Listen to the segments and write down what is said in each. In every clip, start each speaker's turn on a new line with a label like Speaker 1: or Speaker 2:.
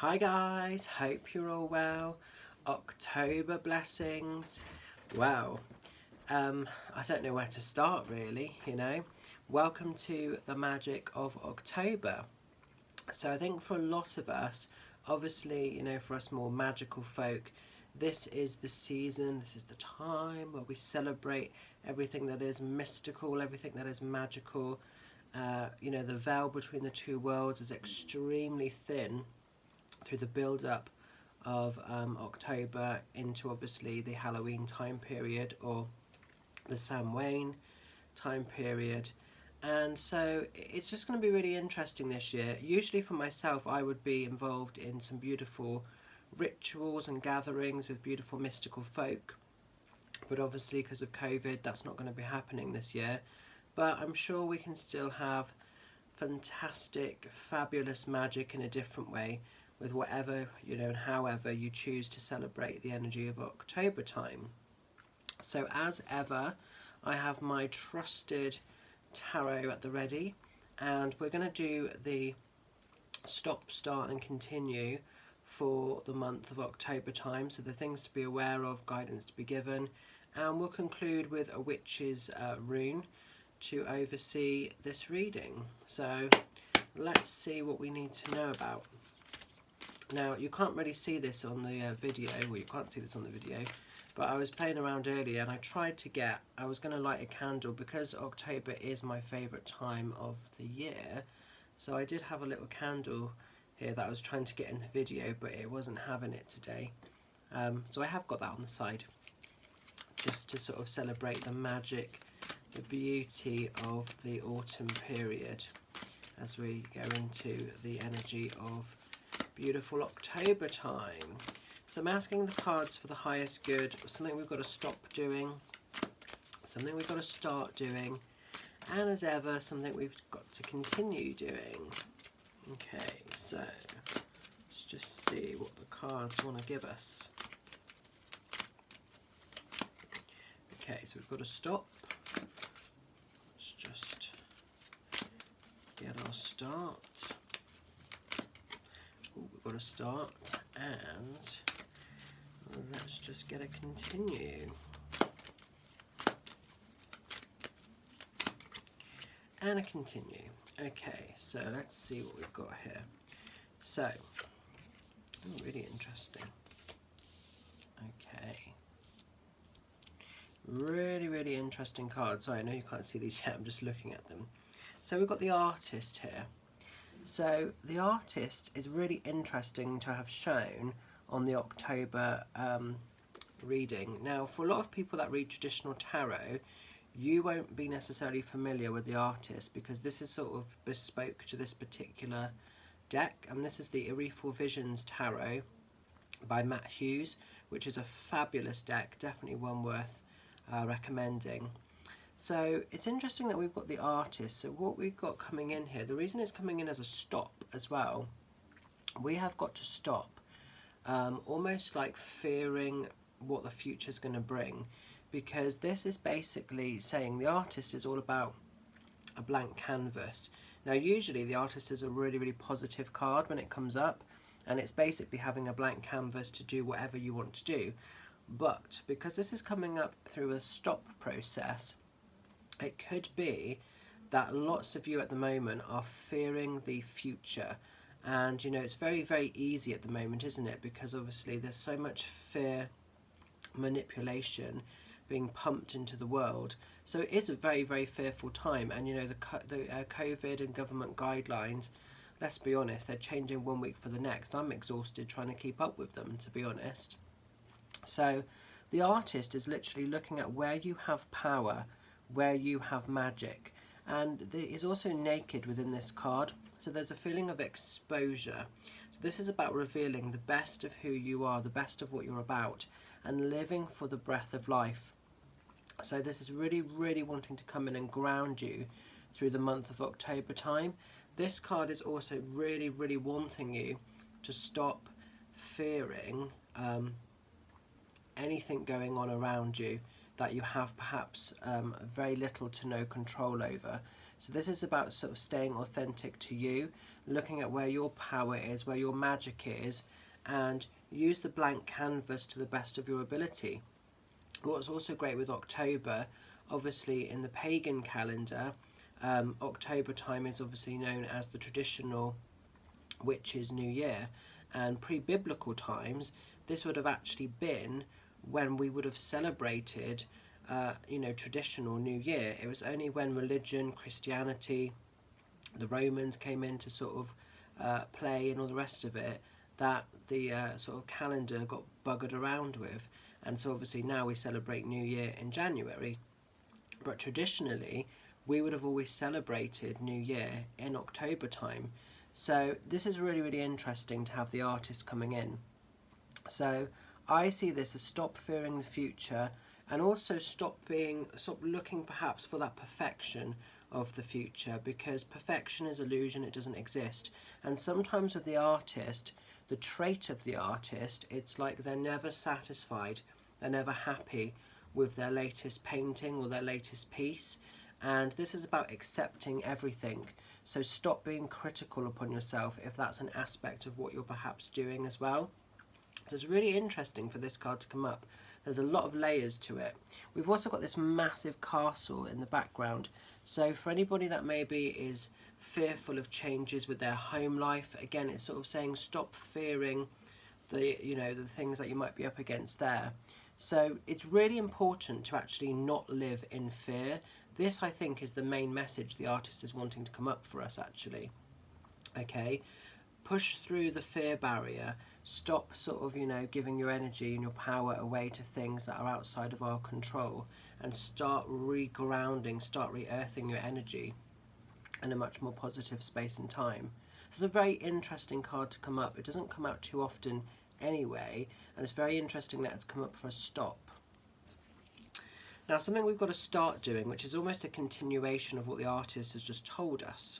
Speaker 1: Hi guys, hope you're all well. October blessings. Well, I don't know where to start really. Welcome to the magic of October. So I think for a lot of us, obviously, for us more magical folk, this is the season, this is the time where we celebrate everything that is mystical, everything that is magical. The veil between the two worlds is extremely thin through the build-up of October into obviously the Halloween time period or the Samhain time period. And so it's just going to be really interesting this year. Usually for myself, I would be involved in some beautiful rituals and gatherings with beautiful mystical folk. But obviously because of COVID, that's not going to be happening this year. But I'm sure we can still have fantastic, fabulous magic in a different way with whatever, and however you choose to celebrate the energy of October time. So as ever, I have my trusted tarot at the ready, and we're going to do the stop, start and continue for the month of October time, so the things to be aware of, guidance to be given, and we'll conclude with a witch's rune to oversee this reading. So let's see what we need to know about. Now, you can't really see this on the video, well, you can't see this on the video, but I was playing around earlier and I was going to light a candle because October is my favourite time of the year. So I did have a little candle here that I was trying to get in the video, but it wasn't having it today. So I have got that on the side, just to sort of celebrate the magic, the beauty of the autumn period as we go into the energy of beautiful October time. So I'm asking the cards for the highest good, something we've got to stop doing, something we've got to start doing, and as ever, something we've got to continue doing. Okay, so let's just see what the cards want to give us. Okay, so we've got to stop. Let's just get our start. We've got to start, and let's just get a continue. And a continue. Okay, so let's see what we've got here. So, really interesting. Okay. Really interesting cards. Sorry, I know you can't see these yet, I'm just looking at them. So we've got the artist here. So the artist is really interesting to have shown on the October reading. Now, for a lot of people that read traditional tarot, you won't be necessarily familiar with the artist because this is sort of bespoke to this particular deck, and this is the Ereal Visions Tarot by Matt Hughes, which is a fabulous deck, definitely one worth recommending. So it's interesting that we've got the artist. So what we've got coming in here, the reason it's coming in as a stop as well, we have got to stop almost like fearing what the future is going to bring, because this is basically saying the artist is all about a blank canvas. Now usually the artist is a really positive card when it comes up, and it's basically having a blank canvas to do whatever you want to do. But because this is coming up through a stop process, it could be that lots of you at the moment are fearing the future. And it's very easy at the moment, isn't it? Because obviously there's so much fear, manipulation being pumped into the world. So it is a very fearful time. And the COVID and government guidelines, let's be honest, they're changing one week for the next. I'm exhausted trying to keep up with them, to be honest. So the artist is literally looking at where you have power, where you have magic, and is also naked within this card, so there's a feeling of exposure. So this is about revealing the best of who you are, the best of what you're about, and living for the breath of life. So this is really wanting to come in and ground you through the month of October time. This card is also really wanting you to stop fearing anything going on around you that you have perhaps very little to no control over. So this is about sort of staying authentic to you, looking at where your power is, where your magic is, and use the blank canvas to the best of your ability. What's also great with October, obviously in the pagan calendar, October time is obviously known as the traditional witches' New Year, and pre-biblical times this would have actually been when we would have celebrated traditional New Year. It was only when religion, Christianity, the Romans came in to sort of play and all the rest of it, that the sort of calendar got buggered around with. And so obviously now we celebrate New Year in January, but traditionally we would have always celebrated New Year in October time. So this is really, really interesting to have the artist coming in. So I see this as stop fearing the future, and also stop looking perhaps for that perfection of the future, because perfection is illusion, it doesn't exist. And sometimes with the artist, the trait of the artist, it's like they're never satisfied, they're never happy with their latest painting or their latest piece. And this is about accepting everything. So stop being critical upon yourself if that's an aspect of what you're perhaps doing as well. So it's really interesting for this card to come up. There's a lot of layers to it. We've also got this massive castle in the background. So for anybody that maybe is fearful of changes with their home life, again, it's sort of saying stop fearing the things that you might be up against there. So it's really important to actually not live in fear. This, I think, is the main message the artist is wanting to come up for us, actually. Okay, push through the fear barrier. Stop sort of, giving your energy and your power away to things that are outside of our control, and start regrounding, start re-earthing your energy in a much more positive space and time. It's a very interesting card to come up. It doesn't come out too often anyway, and it's very interesting that it's come up for a stop. Now, something we've got to start doing, which is almost a continuation of what the artist has just told us.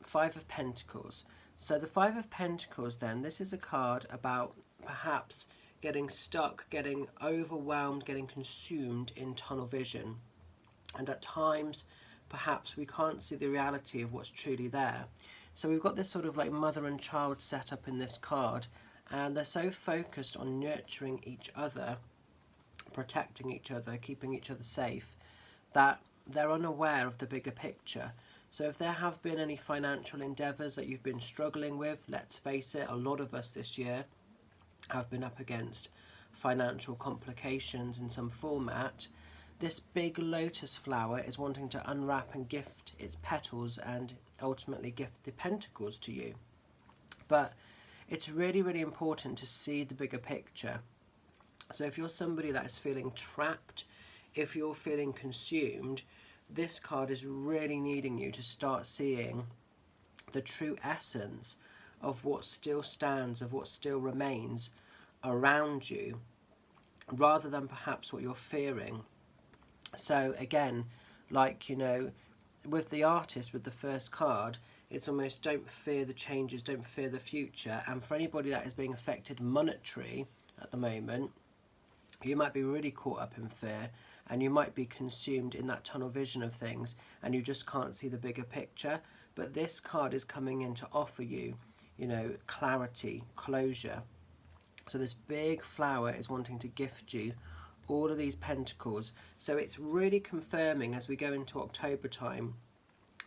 Speaker 1: Five of Pentacles. So the Five of Pentacles then, this is a card about perhaps getting stuck, getting overwhelmed, getting consumed in tunnel vision. And at times, perhaps we can't see the reality of what's truly there. So we've got this sort of like mother and child set up in this card, and they're so focused on nurturing each other, protecting each other, keeping each other safe, that they're unaware of the bigger picture. So if there have been any financial endeavours that you've been struggling with, let's face it, a lot of us this year have been up against financial complications in some format. This big lotus flower is wanting to unwrap and gift its petals and ultimately gift the pentacles to you. But it's really, really important to see the bigger picture. So if you're somebody that is feeling trapped, if you're feeling consumed, this card is really needing you to start seeing the true essence of what still stands, of what still remains around you, rather than perhaps what you're fearing. So again, like, with the artist, with the first card, it's almost don't fear the changes, don't fear the future. And for anybody that is being affected monetary at the moment, you might be really caught up in fear, and you might be consumed in that tunnel vision of things, and you just can't see the bigger picture. But this card is coming in to offer you, clarity, closure. So this big flower is wanting to gift you all of these pentacles. So it's really confirming as we go into October time,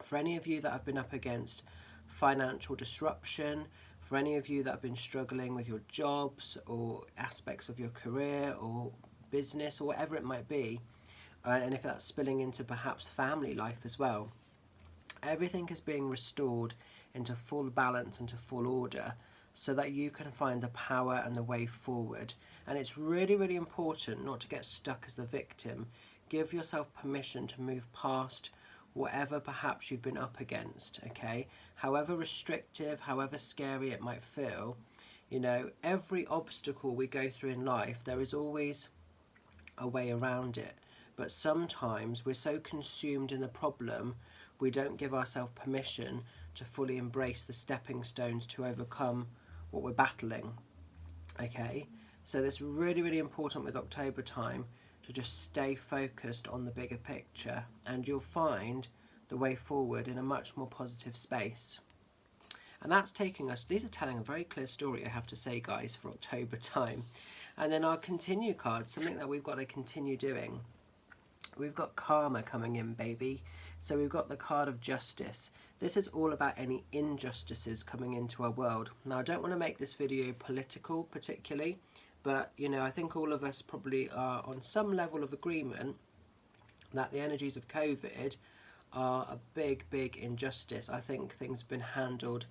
Speaker 1: for any of you that have been up against financial disruption, for any of you that have been struggling with your jobs or aspects of your career or business or whatever it might be, and if that's spilling into perhaps family life as well, everything is being restored into full balance, into full order, so that you can find the power and the way forward. And it's really, really important not to get stuck as the victim. Give yourself permission to move past whatever perhaps you've been up against, okay? However restrictive, however scary it might feel, every obstacle we go through in life, there is always a way around it. But sometimes we're so consumed in the problem, we don't give ourselves permission to fully embrace the stepping stones to overcome what we're battling. Okay, so that's really, really important with October time, to just stay focused on the bigger picture, and you'll find the way forward in a much more positive space. And that's taking us, these are telling a very clear story, I have to say, guys, for October time. And then our continue card, something that we've got to continue doing. We've got karma coming in, baby. So we've got the card of justice. This is all about any injustices coming into our world. Now, I don't want to make this video political particularly, but, you know, I think all of us probably are on some level of agreement that the energies of COVID are a big, big injustice. I think things have been handled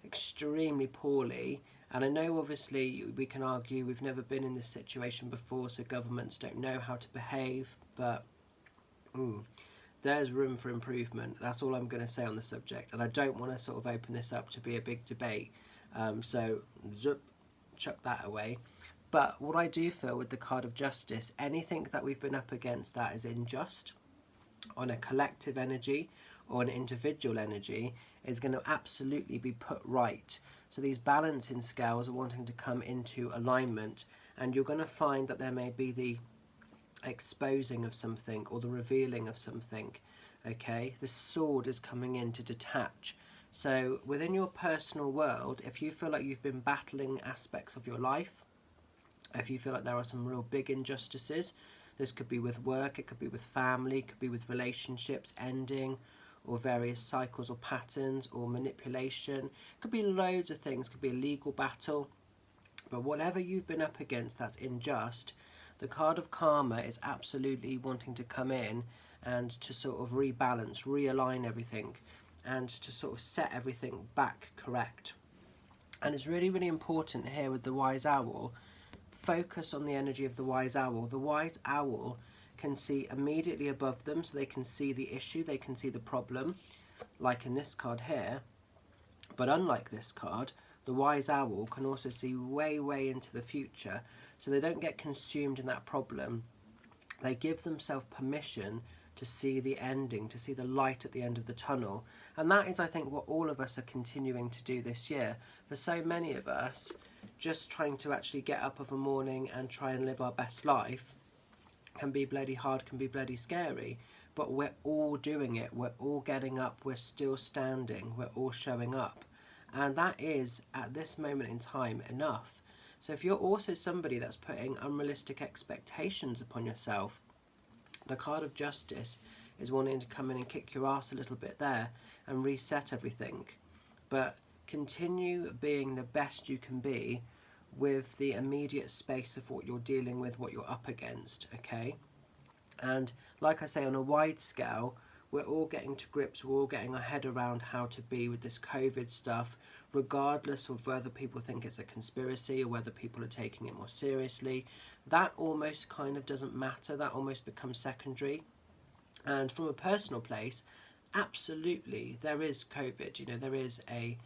Speaker 1: extremely poorly, and I know obviously we can argue we've never been in this situation before, so governments don't know how to behave, but there's room for improvement. That's all I'm going to say on the subject, and I don't want to sort of open this up to be a big debate, so chuck that away. But what I do feel with the card of justice, anything that we've been up against that is unjust on a collective energy or an individual energy is going to absolutely be put right. So these balancing scales are wanting to come into alignment, and you're going to find that there may be the exposing of something or the revealing of something. Okay, the sword is coming in to detach. So within your personal world, if you feel like you've been battling aspects of your life, if you feel like there are some real big injustices, this could be with work, it could be with family, it could be with relationships ending, or various cycles or patterns or manipulation. It could be loads of things, it could be a legal battle. But whatever you've been up against that's unjust, the card of karma is absolutely wanting to come in and to sort of rebalance, realign everything, and to sort of set everything back correct. And it's really, really important here with the wise owl. Focus on the energy of the wise owl. The wise owl can see immediately above them, so they can see the issue, they can see the problem, like in this card here. But unlike this card, the wise owl can also see way, way into the future, so they don't get consumed in that problem. They give themselves permission to see the ending, to see the light at the end of the tunnel. And that is, I think, what all of us are continuing to do this year. For so many of us, just trying to actually get up of a morning and try and live our best life can be bloody hard, can be bloody scary. But we're all doing it. We're all getting up. We're still standing. We're all showing up. And that is, at this moment in time, enough. So if you're also somebody that's putting unrealistic expectations upon yourself, the card of justice is wanting to come in and kick your ass a little bit there and reset everything. But continue being the best you can be with the immediate space of what you're dealing with, what you're up against, okay? And like I say, on a wide scale, we're all getting to grips, we're all getting our head around how to be with this COVID stuff, regardless of whether people think it's a conspiracy or whether people are taking it more seriously. That almost kind of doesn't matter, that almost becomes secondary. And from a personal place, absolutely, there is COVID, you know, there is a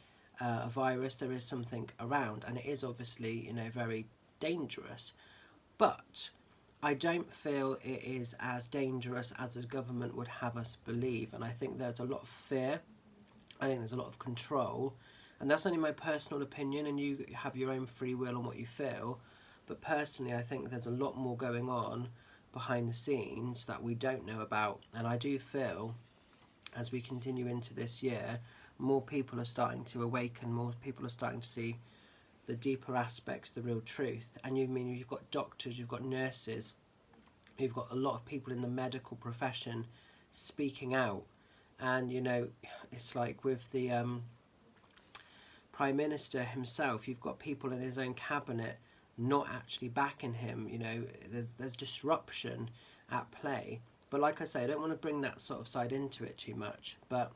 Speaker 1: virus, there is something around, and it is obviously, you know, very dangerous. But I don't feel it is as dangerous as the government would have us believe, and I think there's a lot of fear, I think there's a lot of control, and that's only my personal opinion, and you have your own free will on what you feel. But personally, I think there's a lot more going on behind the scenes that we don't know about, and I do feel as we continue into this year, more people are starting to awaken, more people are starting to see the deeper aspects, the real truth. And you've got doctors, you've got nurses, you've got a lot of people in the medical profession speaking out. And, you know, it's like with the Prime Minister himself, you've got people in his own cabinet not actually backing him. You know, there's disruption at play. But like I say, I don't want to bring that sort of side into it too much. But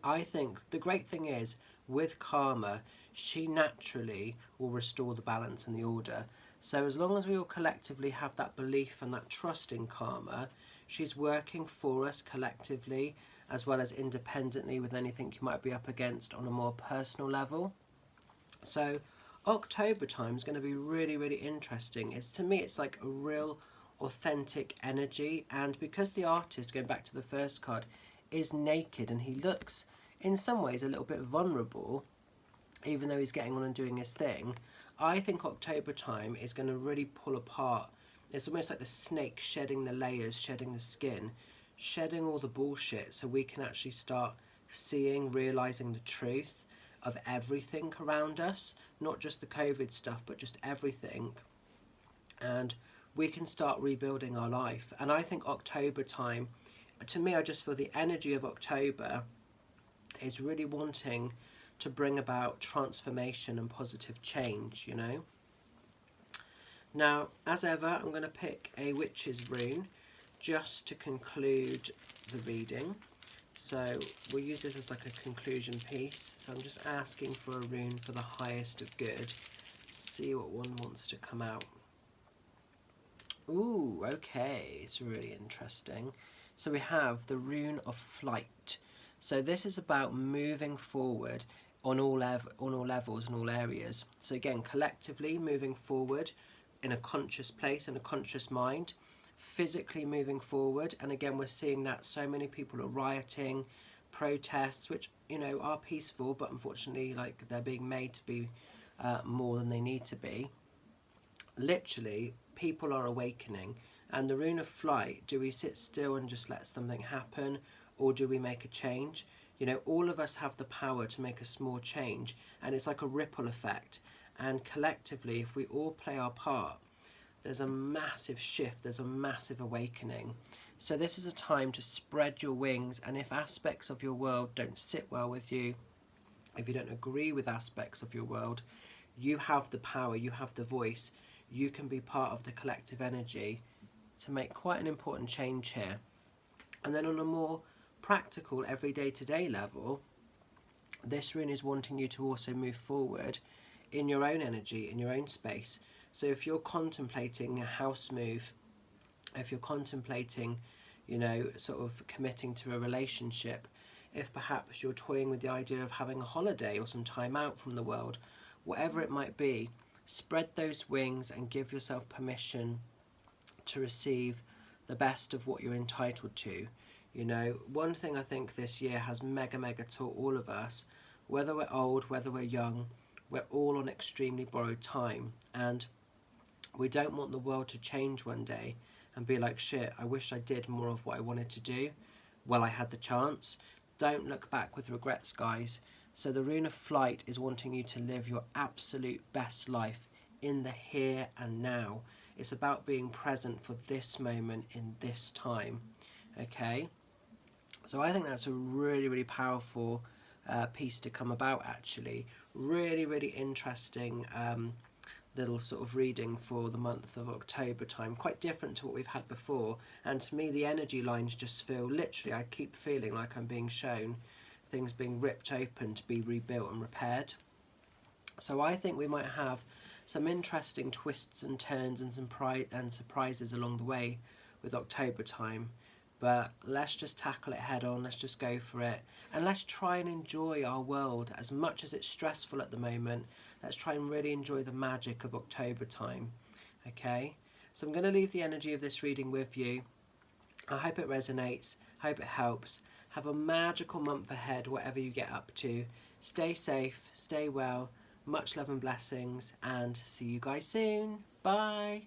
Speaker 1: I think the great thing is, with karma, she naturally will restore the balance and the order. So as long as we all collectively have that belief and that trust in karma, she's working for us collectively as well as independently with anything you might be up against on a more personal level. So October time is going to be really, really interesting. To me, it's like a real authentic energy, and because the artist, going back to the first card, is naked and he looks in some ways a little bit vulnerable, even though he's getting on and doing his thing, I think October time is going to really pull apart. It's almost like the snake shedding the layers, shedding the skin, shedding all the bullshit so we can actually start seeing, realising the truth of everything around us, not just the COVID stuff, but just everything. And we can start rebuilding our life. And I think October time, to me, I just feel the energy of October is really wanting to bring about transformation and positive change, you know. Now, as ever, I'm going to pick a witch's rune just to conclude the reading. So we'll use this as like a conclusion piece. So I'm just asking for a rune for the highest of good. See what one wants to come out. Ooh, okay, it's really interesting. So we have the rune of flight. So this is about moving forward on all levels and all areas. So again, collectively moving forward in a conscious place, in a conscious mind, physically moving forward. And again, we're seeing that so many people are rioting, protests, which, you know, are peaceful, but unfortunately, like, they're being made to be more than they need to be. Literally, people are awakening. And the rune of flight, do we sit still and just let something happen, or do we make a change? You know, all of us have the power to make a small change, and it's like a ripple effect. And collectively, if we all play our part, there's a massive shift, there's a massive awakening. So this is a time to spread your wings, and if aspects of your world don't sit well with you, if you don't agree with aspects of your world, you have the power, you have the voice, you can be part of the collective energy to make quite an important change here. And then on a more practical, everyday to-day level, this rune is wanting you to also move forward in your own energy, in your own space. So if you're contemplating a house move, if you're contemplating, you know, sort of committing to a relationship, if perhaps you're toying with the idea of having a holiday or some time out from the world, whatever it might be, spread those wings and give yourself permission to receive the best of what you're entitled to. You know, one thing I think this year has mega taught all of us, whether we're old, whether we're young, we're all on extremely borrowed time, and we don't want the world to change one day and be like, shit, I wish I did more of what I wanted to do. Well, I had the chance. Don't look back with regrets, guys. So the rune of flight is wanting you to live your absolute best life in the here and now. It's about being present for this moment in this time, okay? So I think that's a really powerful piece to come about, actually. Really interesting little sort of reading for the month of October time. Quite different to what we've had before. And to me, the energy lines just feel, literally, I keep feeling like I'm being shown things being ripped open to be rebuilt and repaired. So I think we might have some interesting twists and turns and some surprises along the way with October time. But let's just tackle it head on, let's just go for it. And let's try and enjoy our world as much as it's stressful at the moment. Let's try and really enjoy the magic of October time, okay? So I'm going to leave the energy of this reading with you. I hope it resonates, hope it helps. Have a magical month ahead, whatever you get up to. Stay safe, stay well, much love and blessings, and see you guys soon. Bye.